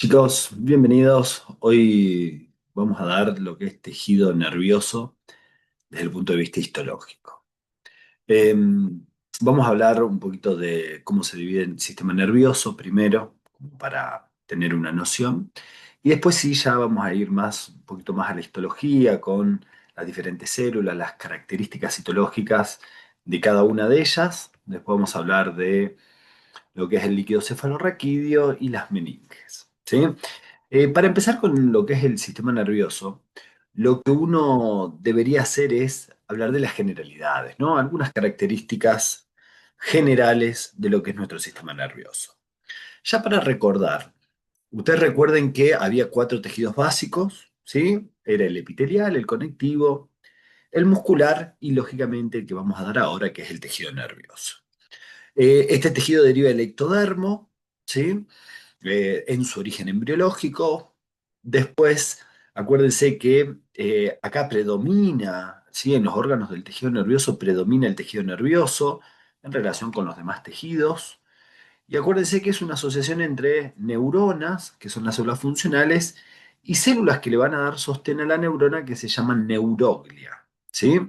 Chicos, bienvenidos. Hoy vamos a dar lo que es tejido nervioso desde el punto de vista histológico. Eh, Vamos a hablar un poquito de cómo se divide el sistema nervioso primero, como para tener una noción, y después sí ya vamos a ir un poquito más a la histología con las diferentes células, las características histológicas de cada una de ellas. Después vamos a hablar de lo que es el líquido cefalorraquídeo y las meninges, ¿sí? Para empezar con lo que es el sistema nervioso, lo que uno debería hacer es hablar de las generalidades, ¿no? Algunas características generales de lo que es nuestro sistema nervioso. Ya para recordar, ustedes recuerden que había cuatro tejidos básicos, ¿sí? Era el epitelial, el conectivo, el muscular y lógicamente el que vamos a dar ahora, que es el tejido nervioso. Este tejido deriva del ectodermo, ¿sí? En su origen embriológico. Después, acuérdense que acá predomina, ¿sí? En los órganos del tejido nervioso predomina el tejido nervioso en relación con los demás tejidos. Y acuérdense que es una asociación entre neuronas, que son las células funcionales, y células que le van a dar sostén a la neurona que se llaman neuroglia, ¿sí?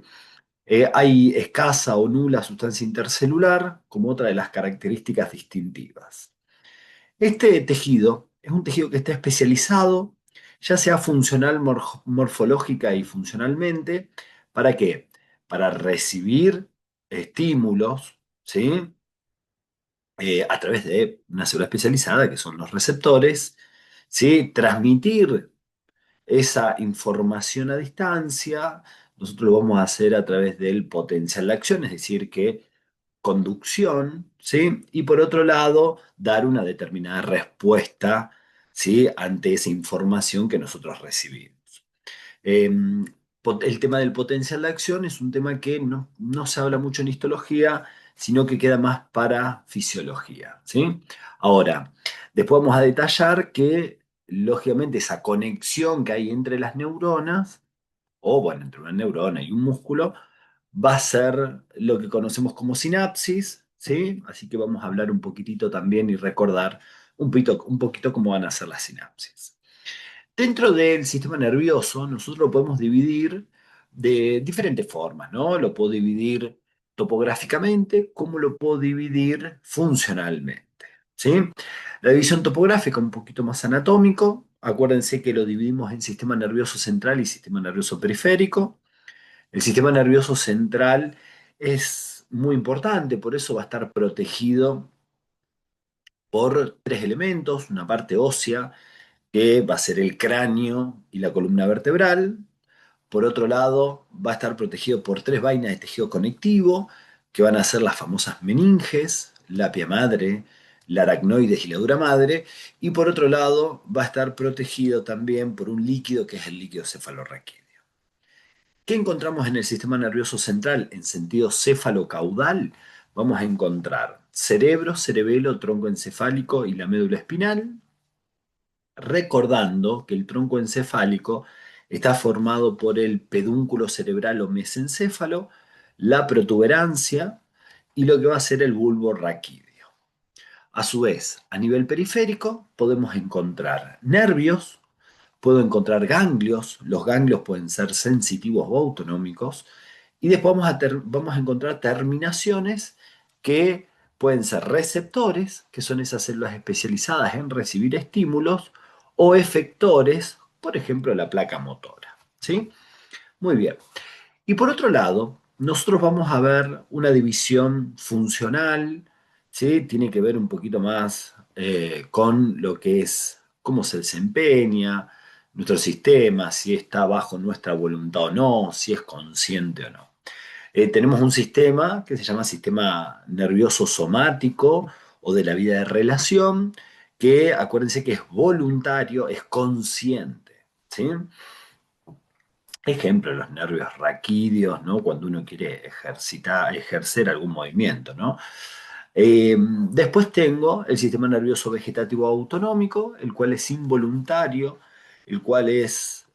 Hay escasa o nula sustancia intercelular como otra de las características distintivas. Este tejido es un tejido que está especializado, ya sea funcional, morfológica y funcionalmente. ¿Para qué? Para recibir estímulos, ¿sí? A través de una célula especializada, que son los receptores, ¿sí? Transmitir esa información a distancia. Nosotros lo vamos a hacer a través del potencial de acción, es decir, que conducción, ¿sí? Y por otro lado, dar una determinada respuesta, ¿sí? Ante esa información que nosotros recibimos. Eh, el tema del potencial de acción es un tema que no se habla mucho en histología, sino que queda más para fisiología, ¿sí? Ahora, después vamos a detallar que, lógicamente, esa conexión que hay entre las neuronas, o bueno, entre una neurona y un músculo, va a ser lo que conocemos como sinapsis, ¿sí? Así que vamos a hablar un poquitito también y recordar un poquito cómo van a ser las sinapsis. Dentro del sistema nervioso, nosotros lo podemos dividir de diferentes formas, ¿no? Lo puedo dividir topográficamente, como lo puedo dividir funcionalmente, ¿sí? La división topográfica, un poquito más anatómico. Acuérdense que lo dividimos en sistema nervioso central y sistema nervioso periférico. El sistema nervioso central es muy importante, por eso va a estar protegido por tres elementos: una parte ósea, que va a ser el cráneo y la columna vertebral. Por otro lado, va a estar protegido por tres vainas de tejido conectivo, que van a ser las famosas meninges, la pia madre, la aracnoides y la dura madre. Y por otro lado, va a estar protegido también por un líquido que es el líquido cefalorraquídeo. ¿Qué encontramos en el sistema nervioso central en sentido cefalocaudal? Vamos a encontrar cerebro, cerebelo, tronco encefálico y la médula espinal, recordando que el tronco encefálico está formado por el pedúnculo cerebral o mesencéfalo, la protuberancia y lo que va a ser el bulbo raquídeo. A su vez, a nivel periférico podemos encontrar nervios, puedo encontrar ganglios. Los ganglios pueden ser sensitivos o autonómicos, y después vamos a encontrar terminaciones que pueden ser receptores, que son esas células especializadas en recibir estímulos, o efectores, por ejemplo, la placa motora, ¿sí? Muy bien. Y por otro lado, nosotros vamos a ver una división funcional, ¿sí? Tiene que ver un poquito más con lo que es cómo se desempeña nuestro sistema, si está bajo nuestra voluntad o no, si es consciente o no. Tenemos un sistema que se llama sistema nervioso somático o de la vida de relación, que acuérdense que es voluntario, es consciente, ¿sí? Ejemplo, los nervios raquídeos, ¿no? Cuando uno quiere ejercer algún movimiento, ¿no? Después tengo el sistema nervioso vegetativo autonómico, el cual es involuntario, el cual es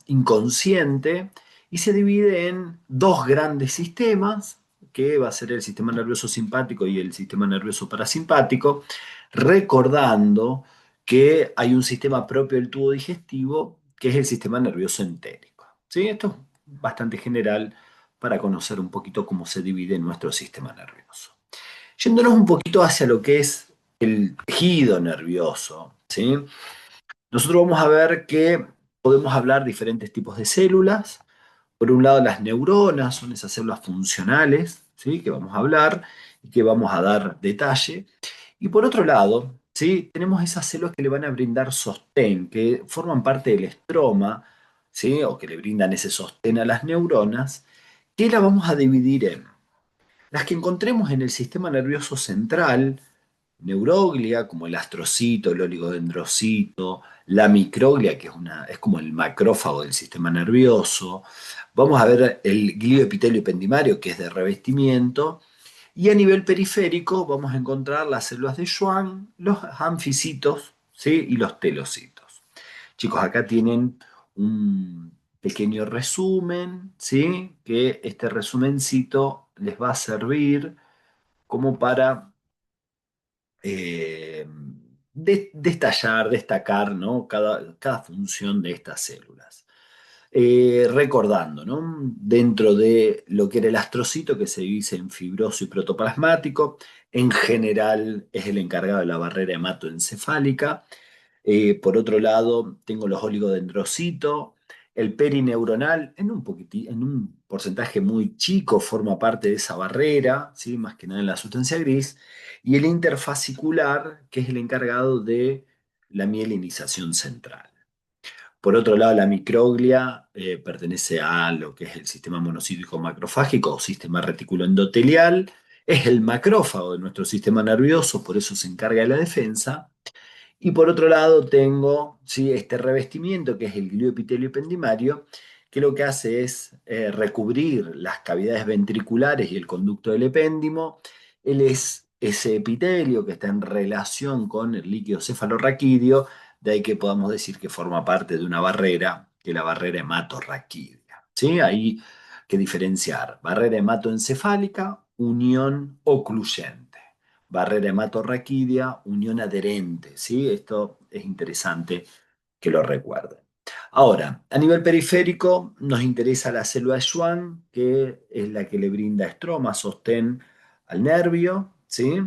inconsciente, y se divide en dos grandes sistemas, que va a ser el sistema nervioso simpático y el sistema nervioso parasimpático, recordando que hay un sistema propio del tubo digestivo, que es el sistema nervioso entérico. ¿Sí? Esto es bastante general para conocer un poquito cómo se divide nuestro sistema nervioso. Yéndonos un poquito hacia lo que es el tejido nervioso, ¿sí? Nosotros vamos a ver que podemos hablar diferentes tipos de células. Por un lado, las neuronas son esas células funcionales, ¿sí? Que vamos a hablar y que vamos a dar detalle. Y por otro lado, ¿sí? Tenemos esas células que le van a brindar sostén, que forman parte del estroma, ¿sí? O que le brindan ese sostén a las neuronas, que la vamos a dividir en las que encontremos en el sistema nervioso central, neuroglia, como el astrocito, el oligodendrocito, la microglia, que es como el macrófago del sistema nervioso. Vamos a ver el glioepitelio ependimario, que es de revestimiento. Y a nivel periférico vamos a encontrar las células de Schwann, los anficitos, ¿sí? Y los telocitos. Chicos, acá tienen un pequeño resumen, ¿sí? Que este resumencito les va a servir como para eh, destallar, destacar, ¿no? Cada función de estas células. Recordando, ¿no? Dentro de lo que era el astrocito, que se divide en fibroso y protoplasmático, en general es el encargado de la barrera hematoencefálica. Por otro lado, tengo los oligodendrocitos. El perineuronal, en un porcentaje muy chico, forma parte de esa barrera, ¿sí? Más que nada en la sustancia gris. Y el interfascicular, que es el encargado de la mielinización central. Por otro lado, la microglia pertenece a lo que es el sistema monocítico macrofágico o sistema reticuloendotelial. Es el macrófago de nuestro sistema nervioso, por eso se encarga de la defensa. Y por otro lado tengo, ¿sí? Este revestimiento que es el glioepitelio ependimario, que lo que hace es recubrir las cavidades ventriculares y el conducto del epéndimo. Él es ese epitelio que está en relación con el líquido cefalorraquídeo, de ahí que podamos decir que forma parte de una barrera, que es la barrera hematorraquídea. ¿Sí? Ahí que diferenciar barrera hematoencefálica, unión ocluyente, barrera hematorraquídea, unión adherente, ¿sí? Esto es interesante que lo recuerden. Ahora, a nivel periférico nos interesa la célula de Schwann, que es la que le brinda estroma, sostén al nervio, ¿sí?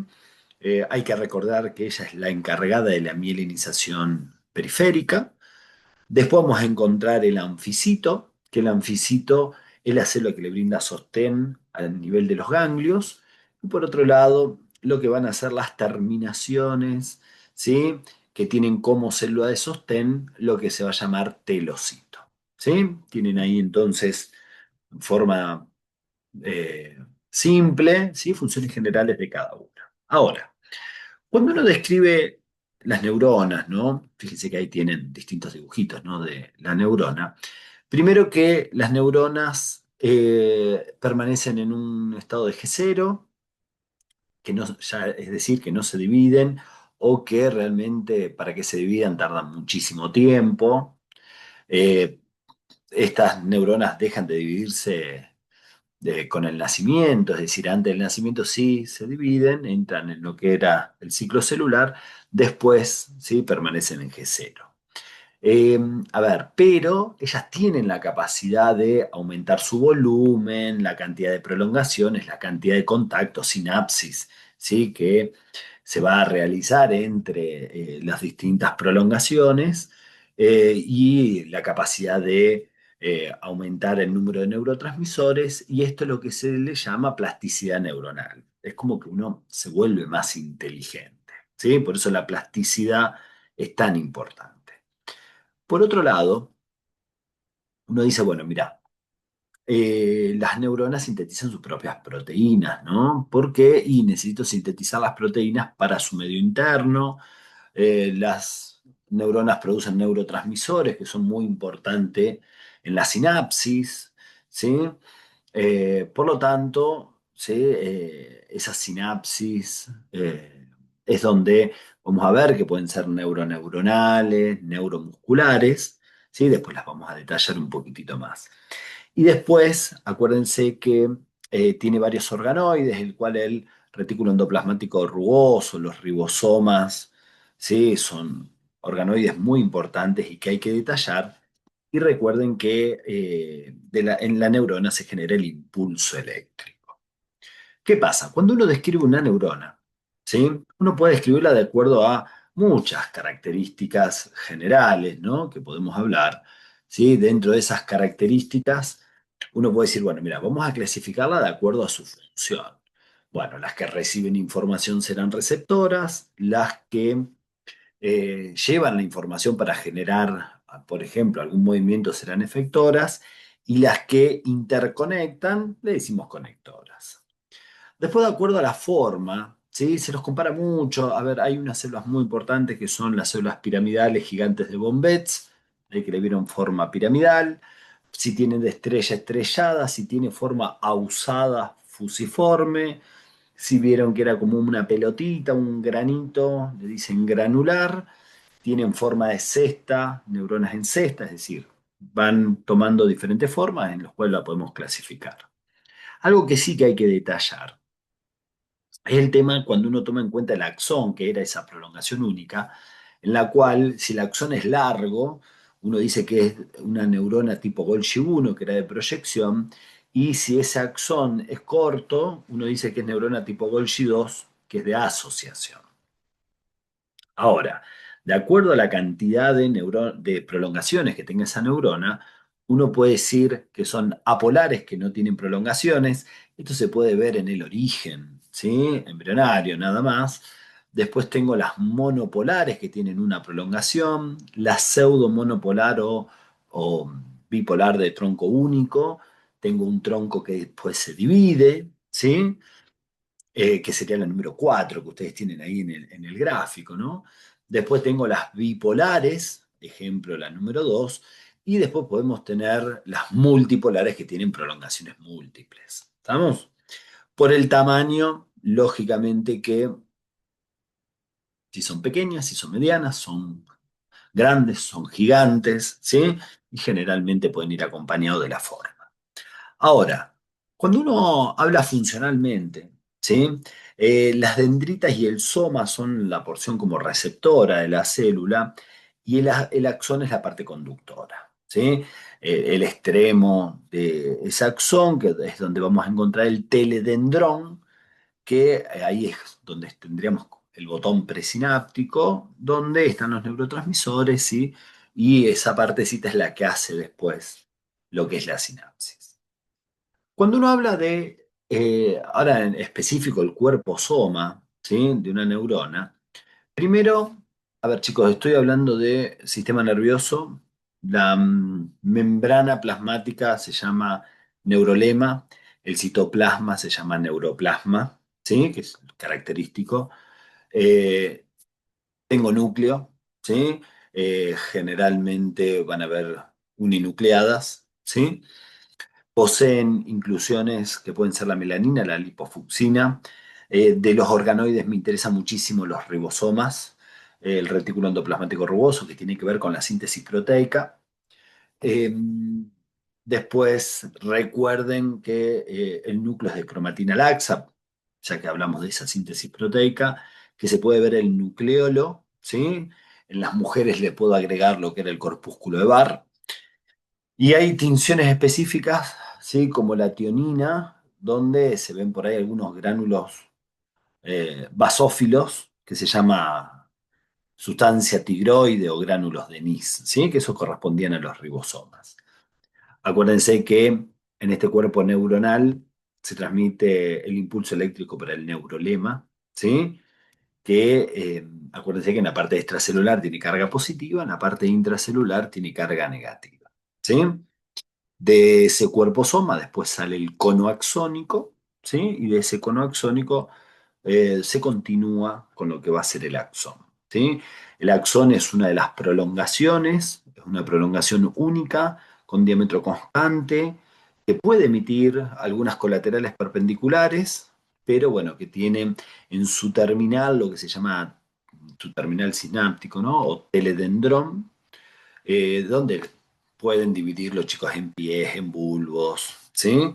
Hay que recordar que ella es la encargada de la mielinización periférica. Después vamos a encontrar el anficito, que el anficito es la célula que le brinda sostén al nivel de los ganglios. Y por otro lado, lo que van a ser las terminaciones, ¿sí? Que tienen como célula de sostén lo que se va a llamar telocito. ¿Sí? Tienen ahí entonces forma eh, simple, ¿sí? Funciones generales de cada una. Ahora, cuando uno describe las neuronas, ¿no? Fíjense que ahí tienen distintos dibujitos, ¿no? De la neurona. Primero que las neuronas permanecen en un estado de G0, que no, es decir, que no se dividen, o que realmente para que se dividan tardan muchísimo tiempo. Eh, Estas neuronas dejan de dividirse con el nacimiento, es decir, antes del nacimiento sí se dividen, entran en lo que era el ciclo celular, después sí permanecen en G0. A ver, pero ellas tienen la capacidad de aumentar su volumen, la cantidad de prolongaciones, la cantidad de contactos, sinapsis, ¿sí? Que se va a realizar entre las distintas prolongaciones y la capacidad de aumentar el número de neurotransmisores, y esto es lo que se le llama plasticidad neuronal. Es como que uno se vuelve más inteligente, ¿sí? Por eso la plasticidad es tan importante. Por otro lado, uno dice, bueno, mira, las neuronas sintetizan sus propias proteínas, ¿no? ¿Por qué? Y necesito sintetizar las proteínas para su medio interno. Las neuronas producen neurotransmisores que son muy importantes en la sinapsis, ¿sí? Por lo tanto, ¿sí? Esas sinapsis es donde vamos a ver que pueden ser neuroneuronales, neuromusculares, ¿sí? Después las vamos a detallar un poquitito más. Y después, acuérdense que tiene varios organoides, el cual el retículo endoplasmático rugoso, los ribosomas, ¿sí? Son organoides muy importantes y que hay que detallar. Y recuerden que en la neurona se genera el impulso eléctrico. ¿Qué pasa? Cuando uno describe una neurona, ¿sí? Uno puede describirla de acuerdo a muchas características generales, ¿no? Que podemos hablar, ¿sí? Dentro de esas características, uno puede decir, bueno, mira, vamos a clasificarla de acuerdo a su función. Bueno, las que reciben información serán receptoras, las que llevan la información para generar, por ejemplo, algún movimiento serán efectoras, y las que interconectan, le decimos conectoras. Después, de acuerdo a la forma, ¿sí? Se los compara mucho. A ver, hay unas células muy importantes que son las células piramidales gigantes de von Betz, que le vieron forma piramidal. Si tienen de estrella estrellada, si tiene forma ausada, fusiforme. Si vieron que era como una pelotita, un granito, le dicen granular. Tienen forma de cesta, neuronas en cesta, es decir, van tomando diferentes formas en las cuales la podemos clasificar. Algo que sí que hay que detallar es el tema cuando uno toma en cuenta el axón, que era esa prolongación única, en la cual si el axón es largo, uno dice que es una neurona tipo Golgi 1, que era de proyección, y si ese axón es corto, uno dice que es neurona tipo Golgi 2, que es de asociación. Ahora, de acuerdo a la cantidad de prolongaciones que tenga esa neurona, uno puede decir que son apolares, que no tienen prolongaciones. Esto se puede ver en el origen, ¿sí? Embrionario, nada más. Después tengo las monopolares, que tienen una prolongación, la pseudomonopolar o bipolar de tronco único. Tengo un tronco que después se divide, ¿sí? Que sería la número 4 que ustedes tienen ahí en el gráfico, ¿no? Después tengo las bipolares, ejemplo la número 2, y después podemos tener las multipolares que tienen prolongaciones múltiples. ¿Estamos? Por el tamaño, lógicamente que si son pequeñas, si son medianas, son grandes, son gigantes, ¿sí? Y generalmente pueden ir acompañados de la forma. Ahora, cuando uno habla funcionalmente, ¿sí? Las dendritas y el soma son la porción como receptora de la célula y el axón es la parte conductora, ¿sí? El extremo de ese axón, que es donde vamos a encontrar el teledendrón, que ahí es donde tendríamos el botón presináptico, donde están los neurotransmisores, ¿sí? Y esa partecita es la que hace después lo que es la sinapsis. Cuando uno habla de, ahora en específico, el cuerpo soma, ¿sí? De una neurona, primero, a ver chicos, estoy hablando de sistema nervioso, la membrana plasmática se llama neurolema, el citoplasma se llama neuroplasma, ¿sí? Que es característico. Eh, Tengo núcleo, ¿sí? Generalmente van a ver uninucleadas, ¿sí? Poseen inclusiones que pueden ser la melanina, la lipofucsina. De los organoides me interesan muchísimo los ribosomas, el retículo endoplasmático rugoso, que tiene que ver con la síntesis proteica. Eh, Después recuerden que el núcleo es de cromatina laxa, ya que hablamos de esa síntesis proteica, que se puede ver el nucleolo, ¿sí? En las mujeres le puedo agregar lo que era el corpúsculo de Barr. Y hay tinciones específicas, ¿sí? Como la tionina, donde se ven por ahí algunos gránulos basófilos, que se llama sustancia tigroide o gránulos de Nis, ¿sí? Que esos correspondían a los ribosomas. Acuérdense que en este cuerpo neuronal se transmite el impulso eléctrico para el neurolema, ¿sí? Que acuérdense que en la parte extracelular tiene carga positiva, en la parte intracelular tiene carga negativa, ¿sí? De ese cuerpo soma después sale el cono axónico, ¿sí? Y de ese cono axónico se continúa con lo que va a ser el axón, ¿sí? El axón es una de las prolongaciones, es una prolongación única con diámetro constante, que puede emitir algunas colaterales perpendiculares, pero bueno, que tiene en su terminal lo que se llama su terminal sináptico, ¿no? O teledendrón, donde pueden dividir los chicos en pies, en bulbos, ¿sí?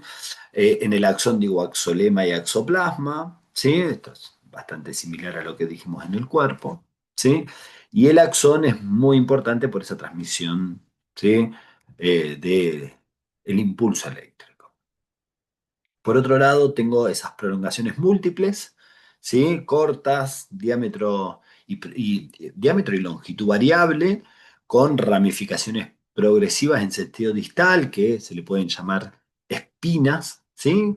En el axón digo axolema y axoplasma, ¿sí? Esto es bastante similar a lo que dijimos en el cuerpo, ¿sí? Y el axón es muy importante por esa transmisión, ¿sí? De el impulso eléctrico. Por otro lado, tengo esas prolongaciones múltiples, ¿sí? Cortas, diámetro y longitud variable, con ramificaciones progresivas en sentido distal, que se le pueden llamar espinas, ¿sí?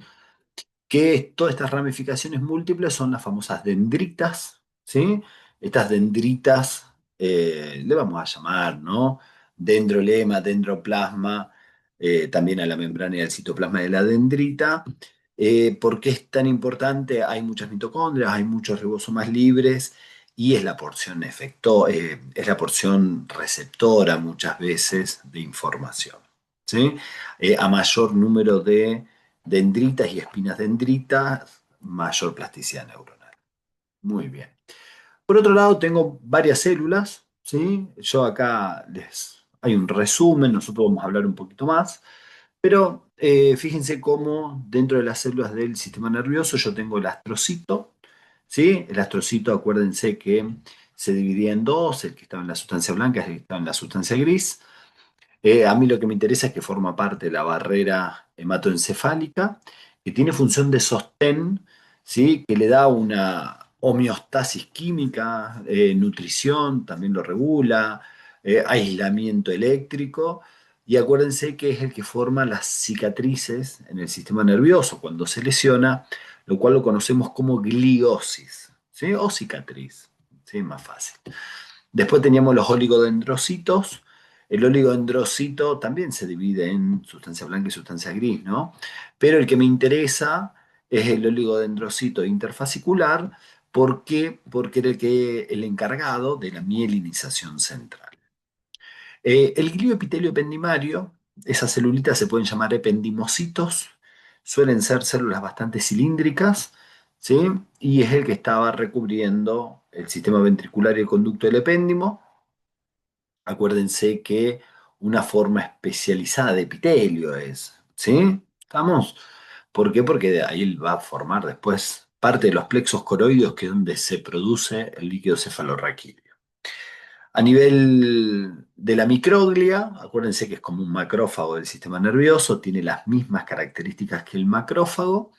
Que todas estas ramificaciones múltiples son las famosas dendritas, ¿sí? Estas dendritas le vamos a llamar, ¿no? Dendrolema, dendroplasma, también a la membrana y al citoplasma de la dendrita. ¿Por qué es tan importante? Hay muchas mitocondrias, hay muchos ribosomas libres y es la porción es la porción receptora muchas veces de información, ¿sí? A mayor número de dendritas y espinas dendritas, mayor plasticidad neuronal. Muy bien. Por otro lado, tengo varias células, ¿sí? Yo acá hay un resumen, nosotros vamos a hablar un poquito más, pero fíjense cómo dentro de las células del sistema nervioso yo tengo el astrocito, ¿sí? El astrocito, acuérdense que se dividía en dos, el que estaba en la sustancia blanca y el que estaba en la sustancia gris. A mí lo que me interesa es que forma parte de la barrera hematoencefálica, que tiene función de sostén, ¿sí? Que le da una homeostasis química, nutrición, también lo regula, aislamiento eléctrico, y acuérdense que es el que forma las cicatrices en el sistema nervioso cuando se lesiona, lo cual lo conocemos como gliosis, ¿sí? O cicatriz, ¿sí? Más fácil. Después teníamos los oligodendrocitos. El oligodendrocito también se divide en sustancia blanca y sustancia gris, ¿no? Pero el que me interesa es el oligodendrocito interfascicular. ¿Por qué? Porque era el encargado de la mielinización central. El glioepitelio ependimario, esas celulitas se pueden llamar ependimocitos, suelen ser células bastante cilíndricas, ¿sí? Y es el que estaba recubriendo el sistema ventricular y el conducto del epéndimo. Acuérdense que una forma especializada de epitelio es, ¿sí? ¿Estamos? ¿Por qué? Porque de ahí él va a formar después parte de los plexos coroideos, que es donde se produce el líquido cefalorraquídeo. A nivel de la microglia, acuérdense que es como un macrófago del sistema nervioso, tiene las mismas características que el macrófago.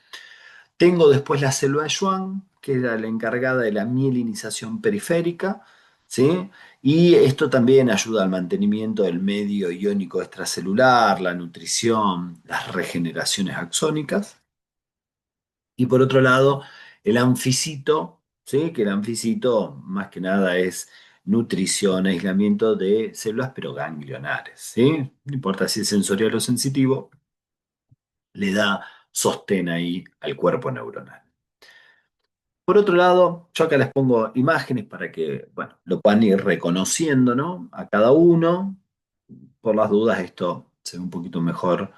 Tengo después la célula Schwann, que era la encargada de la mielinización periférica, ¿sí? Y esto también ayuda al mantenimiento del medio iónico extracelular, la nutrición, las regeneraciones axónicas. Y por otro lado, el anficito, ¿sí? Que el anficito más que nada es nutrición, aislamiento de células, pero ganglionares, ¿sí? No importa si es sensorial o sensitivo, le da sostén ahí al cuerpo neuronal. Por otro lado, yo acá les pongo imágenes para que, bueno, lo puedan ir reconociendo, ¿no? A cada uno. Por las dudas, esto se ve un poquito mejor,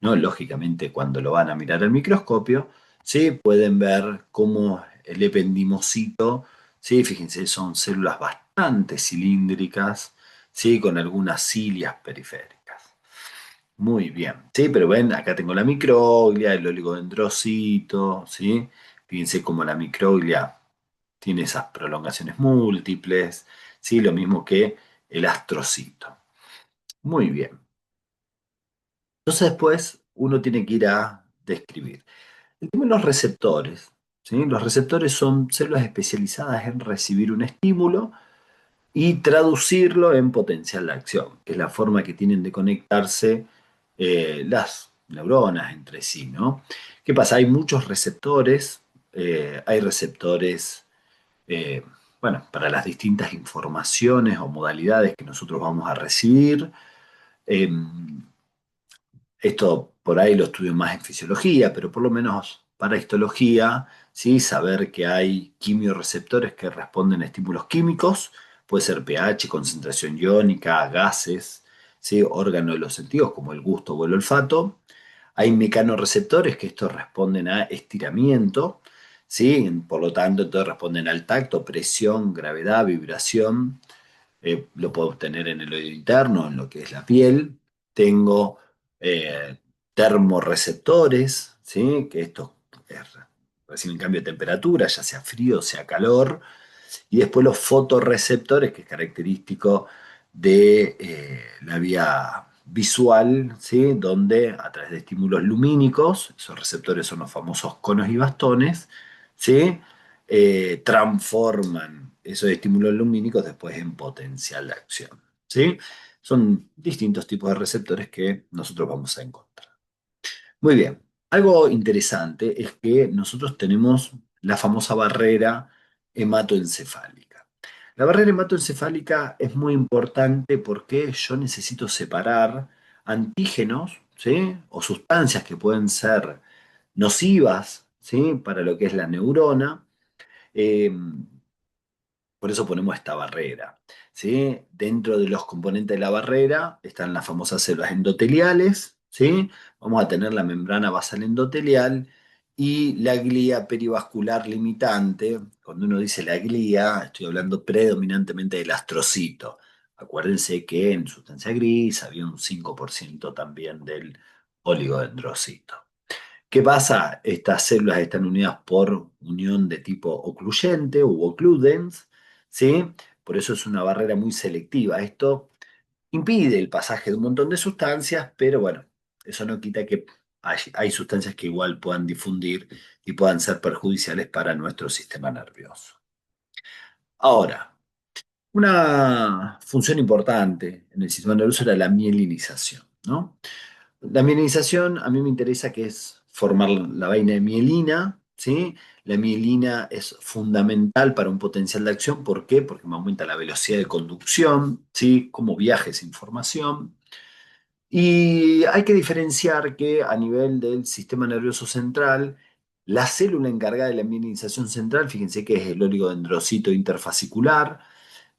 ¿no? Lógicamente, cuando lo van a mirar al microscopio, ¿sí? Pueden ver cómo el ependimocito, ¿sí? Fíjense, son células bastante cilíndricas, ¿sí? Con algunas cilias periféricas. Muy bien, sí, pero ven, acá tengo la microglia, el oligodendrocito, ¿sí? Fíjense cómo la microglia tiene esas prolongaciones múltiples, ¿sí? Lo mismo que el astrocito. Muy bien. Entonces después uno tiene que ir a describir. El tema de los receptores, ¿sí? Los receptores son células especializadas en recibir un estímulo y traducirlo en potencial de acción, que es la forma que tienen de conectarse las neuronas entre sí, ¿no? ¿Qué pasa? Hay muchos receptores, hay receptores, eh, bueno, para las distintas informaciones o modalidades que nosotros vamos a recibir. Eh, Esto por ahí lo estudio más en fisiología, pero por lo menos para histología, ¿sí? Saber que hay quimiorreceptores que responden a estímulos químicos, puede ser pH, concentración iónica, gases, ¿sí? Órganos de los sentidos como el gusto o el olfato. Hay mecanorreceptores que estos responden a estiramiento, ¿sí? Por lo tanto, entonces responden al tacto, presión, gravedad, vibración. Lo puedo obtener en el oído interno, en lo que es la piel. Tengo eh, termorreceptores, ¿sí? Que estos reciben cambio de temperatura, ya sea frío, sea calor. Y después los fotorreceptores, que es característico de la vía visual, ¿sí? Donde a través de estímulos lumínicos, esos receptores son los famosos conos y bastones, ¿sí? Transforman esos estímulos lumínicos después en potencial de acción, ¿sí? Son distintos tipos de receptores que nosotros vamos a encontrar. Muy bien, algo interesante es que nosotros tenemos la famosa barrera hematoencefálica. La barrera hematoencefálica es muy importante porque yo necesito separar antígenos, ¿sí? O sustancias que pueden ser nocivas, ¿sí? Para lo que es la neurona. eh, por eso ponemos esta barrera, ¿sí? Dentro de los componentes de la barrera están las famosas células endoteliales, ¿sí? Vamos a tener la membrana basal endotelial y la glía perivascular limitante. Cuando uno dice la glía, estoy hablando predominantemente del astrocito. Acuérdense que en sustancia gris había un 5% también del oligodendrocito. ¿Qué pasa? Estas células están unidas por unión de tipo ocluyente o ocludens, ¿sí? Por eso es una barrera muy selectiva. Esto impide el pasaje de un montón de sustancias, pero bueno, eso no quita que hay sustancias que igual puedan difundir y puedan ser perjudiciales para nuestro sistema nervioso. Ahora, una función importante en el sistema nervioso era la mielinización, ¿no? La mielinización a mí me interesa que es formar la vaina de mielina, ¿sí? La mielina es fundamental para un potencial de acción. ¿Por qué? Porque me aumenta la velocidad de conducción, ¿sí? Cómo viaja esa información. Y hay que diferenciar que a nivel del sistema nervioso central, la célula encargada de la mielinización central, fíjense que es el oligodendrocito interfascicular.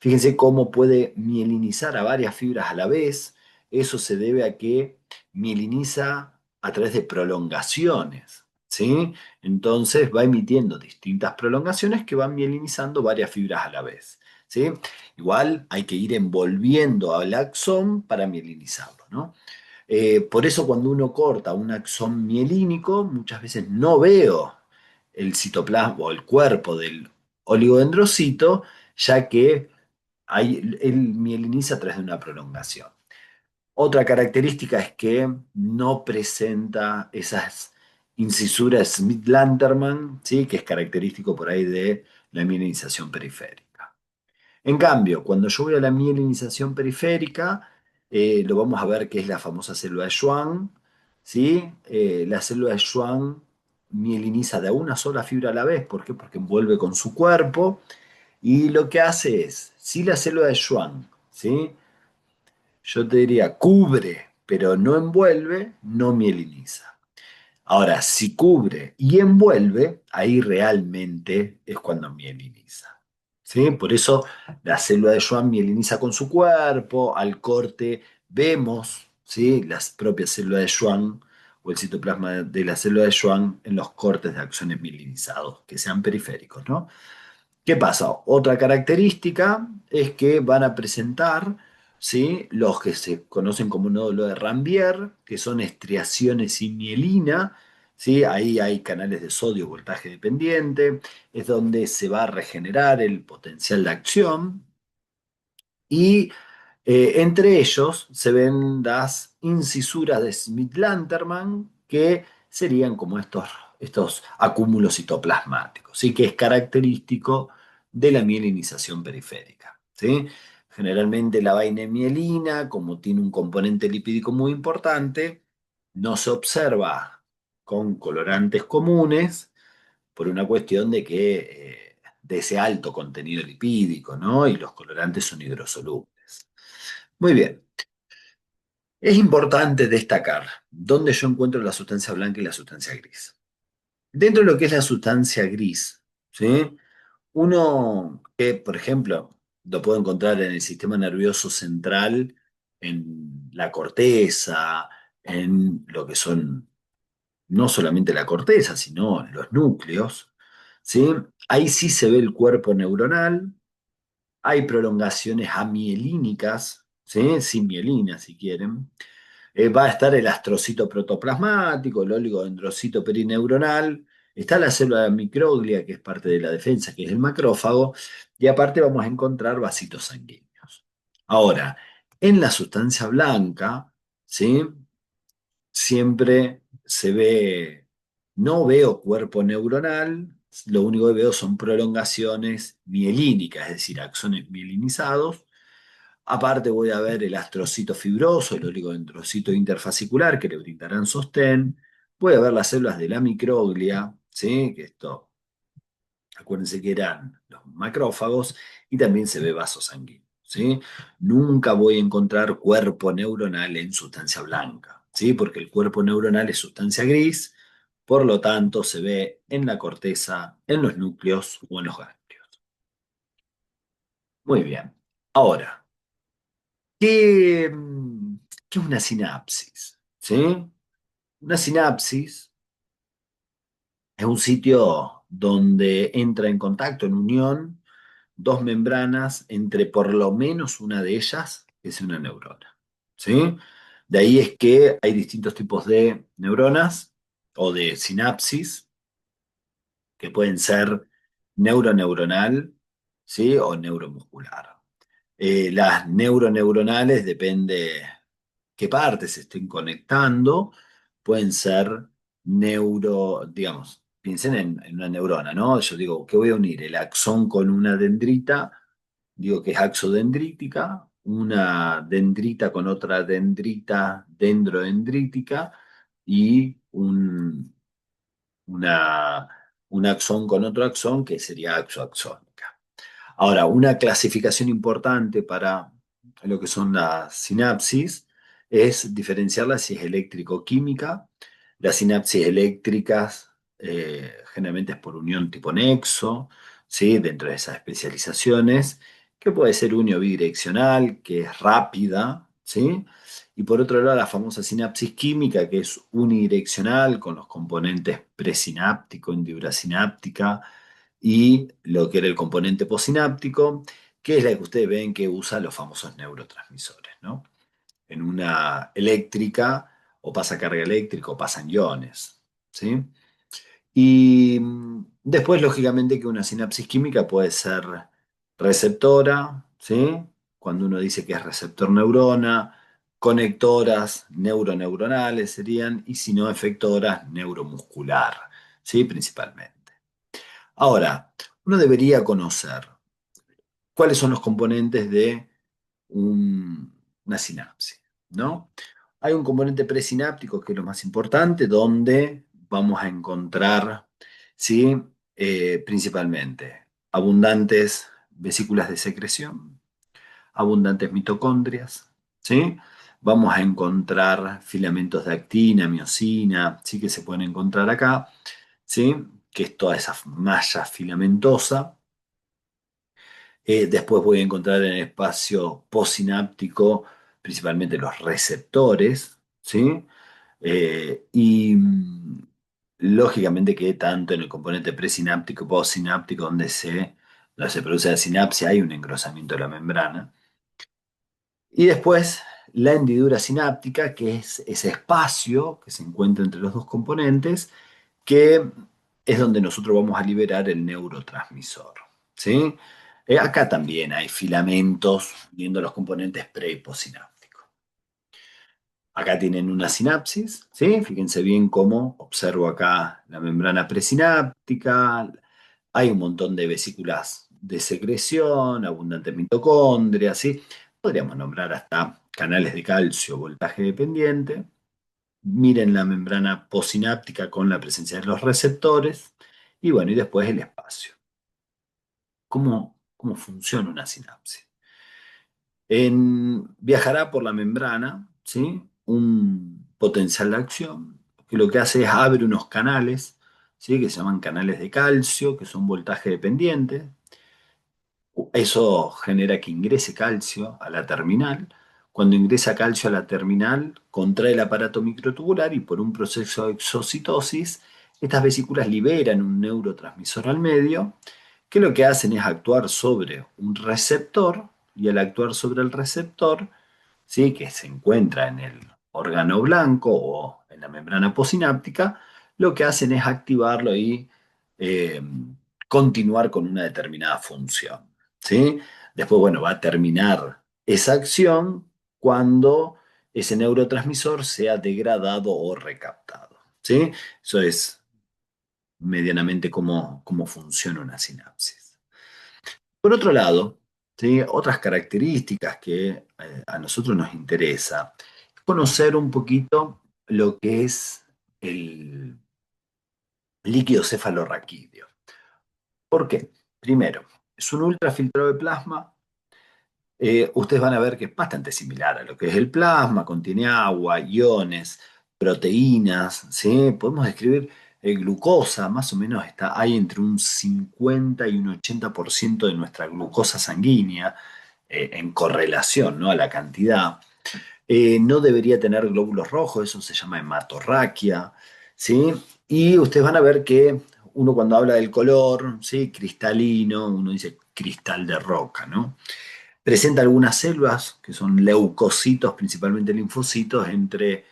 Fíjense cómo puede mielinizar a varias fibras a la vez. Eso se debe a que mieliniza a través de prolongaciones, ¿sí? Entonces va emitiendo distintas prolongaciones que van mielinizando varias fibras a la vez, ¿sí? Igual hay que ir envolviendo al axón para mielinizarlo, ¿no? Por eso cuando uno corta un axón mielínico, muchas veces no veo el citoplasma o el cuerpo del oligodendrocito, ya que él mieliniza a través de una prolongación. Otra característica es que no presenta esas incisuras Smith-Lanterman, ¿sí? Que es característico por ahí de la mielinización periférica. En cambio, cuando yo voy a la mielinización periférica, lo vamos a ver que es la famosa célula de Schwann, ¿sí? La célula de Schwann mieliniza de una sola fibra a la vez. ¿Por qué? Porque envuelve con su cuerpo y lo que hace es, si la célula de Schwann, ¿sí? Yo te diría cubre, pero no envuelve, no mieliniza. Ahora, si cubre y envuelve, ahí realmente es cuando mieliniza. ¿Sí? Por eso la célula de Schwann mieliniza con su cuerpo, al corte vemos, ¿sí? Las propias células de Schwann o el citoplasma de la célula de Schwann en los cortes de axones mielinizados, que sean periféricos, ¿no? ¿Qué pasa? Otra característica es que van a presentar, ¿sí? Los que se conocen como nódulo de Rambier, que son estriaciones sin mielina, ¿sí? Ahí hay canales de sodio voltaje dependiente, es donde se va a regenerar el potencial de acción y entre ellos se ven las incisuras de Smith-Lanterman, que serían como estos acúmulos citoplasmáticos, ¿sí? Que es característico de la mielinización periférica, ¿sí? Generalmente la vaina de mielina, como tiene un componente lipídico muy importante, no se observa con colorantes comunes por una cuestión de que de ese alto contenido lipídico, ¿no? Y los colorantes son hidrosolubles. Muy bien. Es importante destacar dónde yo encuentro la sustancia blanca y la sustancia gris. Dentro de lo que es la sustancia gris, ¿sí? Uno que, por ejemplo, lo puedo encontrar en el sistema nervioso central, en la corteza, en lo que son no solamente la corteza, sino los núcleos, ¿sí? Ahí sí se ve el cuerpo neuronal, hay prolongaciones amielínicas, ¿sí? Sin mielina, si quieren. Va a estar el astrocito protoplasmático, el oligodendrocito perineuronal, Está la célula microglia, que es parte de la defensa, que es el macrófago, y aparte vamos a encontrar vasitos sanguíneos. Ahora, en la sustancia blanca, ¿sí? Siempre se ve, no veo cuerpo neuronal, lo único que veo son prolongaciones mielínicas, es decir, axones mielinizados. Aparte voy a ver el astrocito fibroso, el oligodendrocito interfascicular que le brindarán sostén. Voy a ver las células de la microglia, ¿sí? Que esto, acuérdense que eran los macrófagos, y también se ve vaso sanguíneo, ¿sí? Nunca voy a encontrar cuerpo neuronal en sustancia blanca, ¿sí? Porque el cuerpo neuronal es sustancia gris, por lo tanto se ve en la corteza, en los núcleos o en los ganglios. Muy bien. Ahora, ¿qué, qué es una sinapsis? ¿Sí? Una sinapsis es un sitio donde entra en contacto, en unión, dos membranas entre por lo menos una de ellas, que es una neurona. ¿Sí? De ahí es que hay distintos tipos de neuronas o de sinapsis que pueden ser neuroneuronal, ¿sí? O neuromuscular. Las neuroneuronales depende qué partes se estén conectando, pueden ser digamos, piensen en una neurona, ¿no? Yo digo, ¿qué voy a unir? El axón con una dendrita, digo que es axodendrítica, una dendrita con otra dendrita dendrodendrítica y una, un axón con otro axón que sería axoaxónica. Ahora, una clasificación importante para lo que son las sinapsis es diferenciarlas si es eléctrico-química. Las sinapsis eléctricas generalmente es por unión tipo nexo, ¿sí? Dentro de esas especializaciones, que puede ser unidireccional, que es rápida, ¿sí? Y por otro lado, la famosa sinapsis química, que es unidireccional, con los componentes presináptico, hendidura sináptica, y lo que era el componente posináptico, que es la que ustedes ven que usa los famosos neurotransmisores, ¿no? En una eléctrica o pasa carga eléctrica o pasan iones, ¿sí? Y después, lógicamente, que una sinapsis química puede ser receptora, ¿sí? Cuando uno dice que es receptor neurona, conectoras neuroneuronales serían, y si no, efectoras neuromuscular, ¿sí? Principalmente. Ahora, uno debería conocer cuáles son los componentes de una sinapsis, ¿no? Hay un componente presináptico que es lo más importante, donde vamos a encontrar, ¿sí? Principalmente abundantes vesículas de secreción, abundantes mitocondrias, ¿sí? Vamos a encontrar filamentos de actina, miosina, sí que se pueden encontrar acá, ¿sí? Que es toda esa malla filamentosa. Después voy a encontrar en el espacio postsináptico principalmente los receptores, ¿sí? Y lógicamente que tanto en el componente presináptico y postsináptico, donde se produce la sinapsia, hay un engrosamiento de la membrana. Y después la hendidura sináptica, que es ese espacio que se encuentra entre los dos componentes, que es donde nosotros vamos a liberar el neurotransmisor. ¿Sí? Acá también hay filamentos viendo los componentes pre y postsinápticos. Acá tienen una sinapsis, ¿sí? Fíjense bien cómo observo acá la membrana presináptica. Hay un montón de vesículas de secreción, abundantes mitocondrias, ¿sí? Podríamos nombrar hasta canales de calcio, voltaje dependiente. Miren la membrana postsináptica con la presencia de los receptores. Y bueno, y después el espacio. ¿Cómo funciona una sinapsis? Viajará por la membrana, ¿sí? Un potencial de acción, que lo que hace es abre unos canales, ¿sí? Que se llaman canales de calcio, que son voltaje dependientes. Eso genera que ingrese calcio a la terminal. Cuando ingresa calcio a la terminal, contrae el aparato microtubular y por un proceso de exocitosis, estas vesículas liberan un neurotransmisor al medio, que lo que hacen es actuar sobre un receptor, y al actuar sobre el receptor, ¿sí? Que se encuentra en el órgano blanco o en la membrana posináptica, lo que hacen es activarlo y eh, continuar con una determinada función. ¿Sí? Después, bueno, va a terminar esa acción cuando ese neurotransmisor sea degradado o recaptado. ¿Sí? Eso es medianamente cómo funciona una sinapsis. Por otro lado, ¿sí? Otras características que a nosotros nos interesa es conocer un poquito lo que es el líquido cefalorraquídeo. ¿Por qué? Primero, es un ultrafiltrado de plasma. Ustedes van a ver que es bastante similar a lo que es el plasma, contiene agua, iones, proteínas, ¿sí? Podemos describir glucosa, más o menos hay entre un 50 y un 80% de nuestra glucosa sanguínea en correlación, ¿no? A la cantidad. No debería tener glóbulos rojos, eso se llama hematorraquia, ¿sí? Y ustedes van a ver que uno cuando habla del color, ¿sí? Cristalino, uno dice cristal de roca, ¿no? Presenta algunas células que son leucocitos, principalmente linfocitos, entre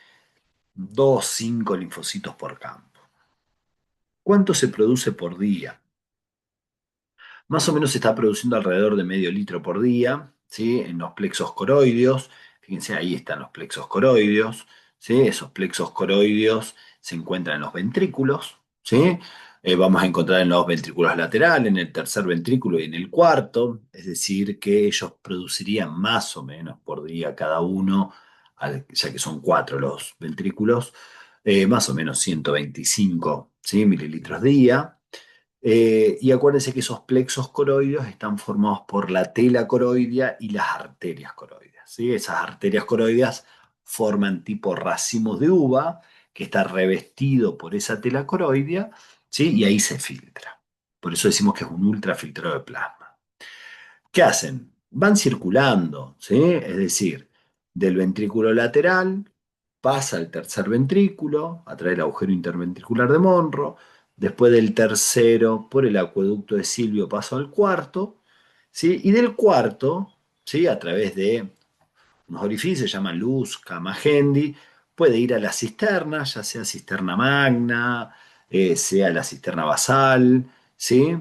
2 5 linfocitos por campo. ¿Cuánto se produce por día? Más o menos se está produciendo alrededor de medio litro por día, ¿sí? En los plexos coroideos. Fíjense, ahí están los plexos coroideos, ¿sí? Esos plexos coroideos se encuentran en los ventrículos, ¿sí? Vamos a encontrar en los ventrículos laterales, en el tercer ventrículo y en el cuarto, es decir, que ellos producirían más o menos por día cada uno, ya que son cuatro los ventrículos, más o menos 125, ¿sí? mililitros día. Y acuérdense que esos plexos coroideos están formados por la tela coroidea y las arterias coroideas, ¿sí? Esas arterias coroideas forman tipo racimos de uva que está revestido por esa tela coroidea, ¿sí? Y ahí se filtra. Por eso decimos que es un ultrafiltrado de plasma. ¿Qué hacen? Van circulando, ¿sí? Es decir, del ventrículo lateral pasa al tercer ventrículo a través del agujero interventricular de Monro, después del tercero por el acueducto de Silvio pasa al cuarto, ¿sí? Y del cuarto, ¿sí? A través de unos orificios, se llaman Luz, Camagendi, puede ir a la cisterna, ya sea cisterna magna, sea la cisterna basal, ¿sí?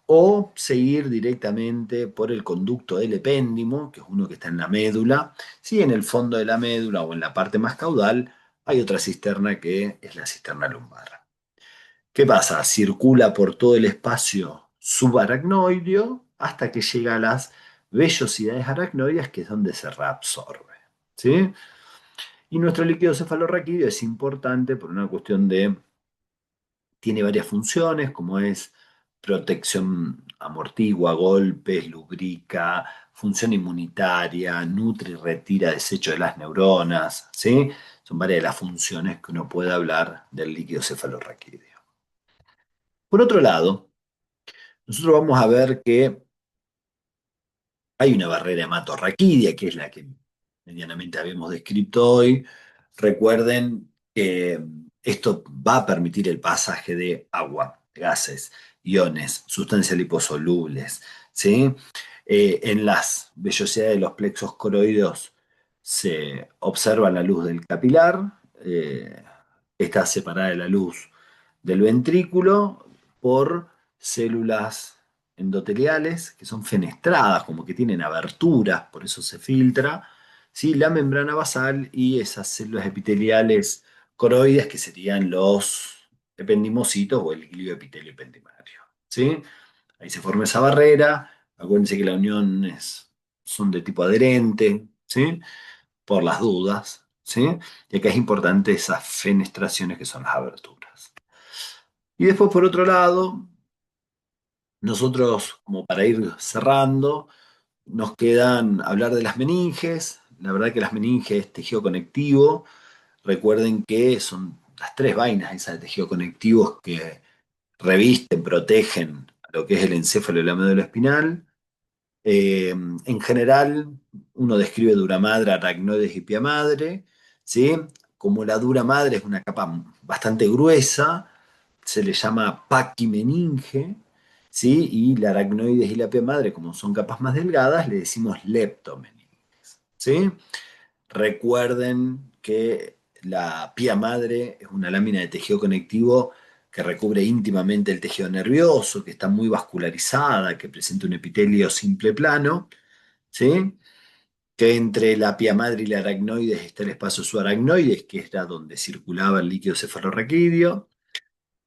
O seguir directamente por el conducto del epéndimo, que es uno que está en la médula. Si en el fondo de la médula o en la parte más caudal hay otra cisterna que es la cisterna lumbar. ¿Qué pasa? Circula por todo el espacio subaracnoideo hasta que llega a las vellosidades aracnoides, que es donde se reabsorbe. ¿Sí? Y nuestro líquido cefalorraquídeo es importante por una cuestión de tiene varias funciones, como es protección, amortigua golpes, lubrica, función inmunitaria, nutre y retira desecho de las neuronas, ¿sí? Son varias de las funciones que uno puede hablar del líquido cefalorraquídeo. Por otro lado, nosotros vamos a ver que hay una barrera hematorraquídea, que es la que medianamente habíamos descrito hoy. Recuerden que esto va a permitir el pasaje de agua, gases, iones, sustancias liposolubles, ¿sí? En las vellosidades de los plexos coroideos se observa la luz del capilar, está separada de la luz del ventrículo por células endoteliales que son fenestradas, como que tienen aberturas, por eso se filtra, ¿sí? La membrana basal y esas células epiteliales coroides que serían los ependimocitos o el glioepitelio ependimario, ¿sí? Ahí se forma esa barrera. Acuérdense que la unión son de tipo adherente, ¿sí? Por las dudas, ¿sí? Y acá es importante esas fenestraciones que son las aberturas. Y después, por otro lado, nosotros, como para ir cerrando, nos quedan hablar de las meninges. La verdad que las meninges es tejido conectivo. Recuerden que son las tres vainas esas de tejido conectivos que revisten, protegen a lo que es el encéfalo y la médula espinal. En general, uno describe dura madre, aracnoides y pia madre, ¿sí? Como la dura madre es una capa bastante gruesa, se le llama paquimeninge, ¿sí? Y la aracnoides y la pia madre, como son capas más delgadas, le decimos leptomeninges, ¿sí? Recuerden que la pía madre es una lámina de tejido conectivo que recubre íntimamente el tejido nervioso, que está muy vascularizada, que presenta un epitelio simple plano, ¿sí? Que entre la pía madre y la aracnoides está el espacio subaracnoides, que era donde circulaba el líquido cefalorraquídeo,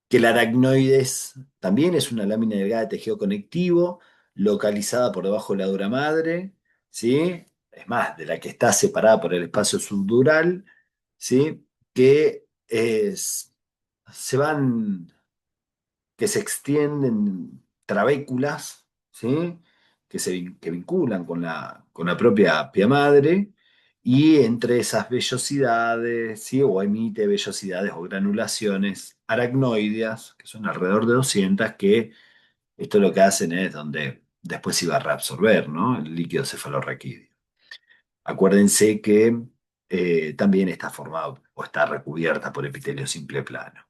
que el aracnoides también es una lámina delgada de tejido conectivo, localizada por debajo de la dura madre, ¿sí? Es más, de la que está separada por el espacio subdural, ¿sí? Se van, que se extienden trabéculas, ¿sí? Que vinculan con la propia pia madre, y entre esas vellosidades, ¿sí? O emite vellosidades o granulaciones aracnoideas, que son alrededor de 200, que esto lo que hacen es donde después se va a reabsorber, ¿no? El líquido cefalorraquídeo. Acuérdense que también está formado o está recubierta por epitelio simple plano.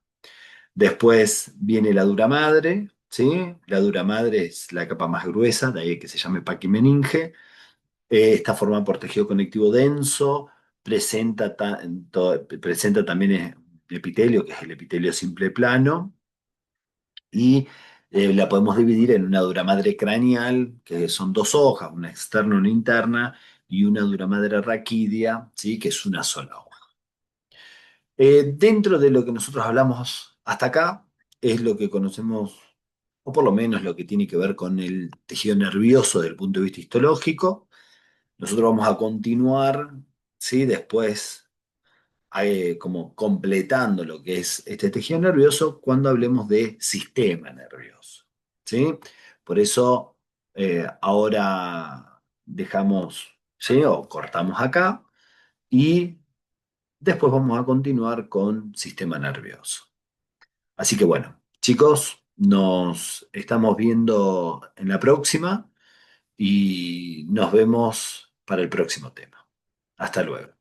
Después viene la dura madre, ¿sí? La dura madre es la capa más gruesa, de ahí que se llame paquimeninge. Está formada por tejido conectivo denso, presenta también epitelio, que es el epitelio simple plano, y la podemos dividir en una dura madre craneal, que son dos hojas, una externa y una interna, y una dura madre raquídea, ¿sí? Que es una sola hoja. Dentro de lo que nosotros hablamos hasta acá, es lo que conocemos, o por lo menos lo que tiene que ver con el tejido nervioso desde el punto de vista histológico. Nosotros vamos a continuar, ¿sí? Después, como completando lo que es este tejido nervioso cuando hablemos de sistema nervioso, ¿sí? Por eso ahora dejamos, ¿sí? O cortamos acá y después vamos a continuar con sistema nervioso. Así que bueno, chicos, nos estamos viendo en la próxima y nos vemos para el próximo tema. Hasta luego.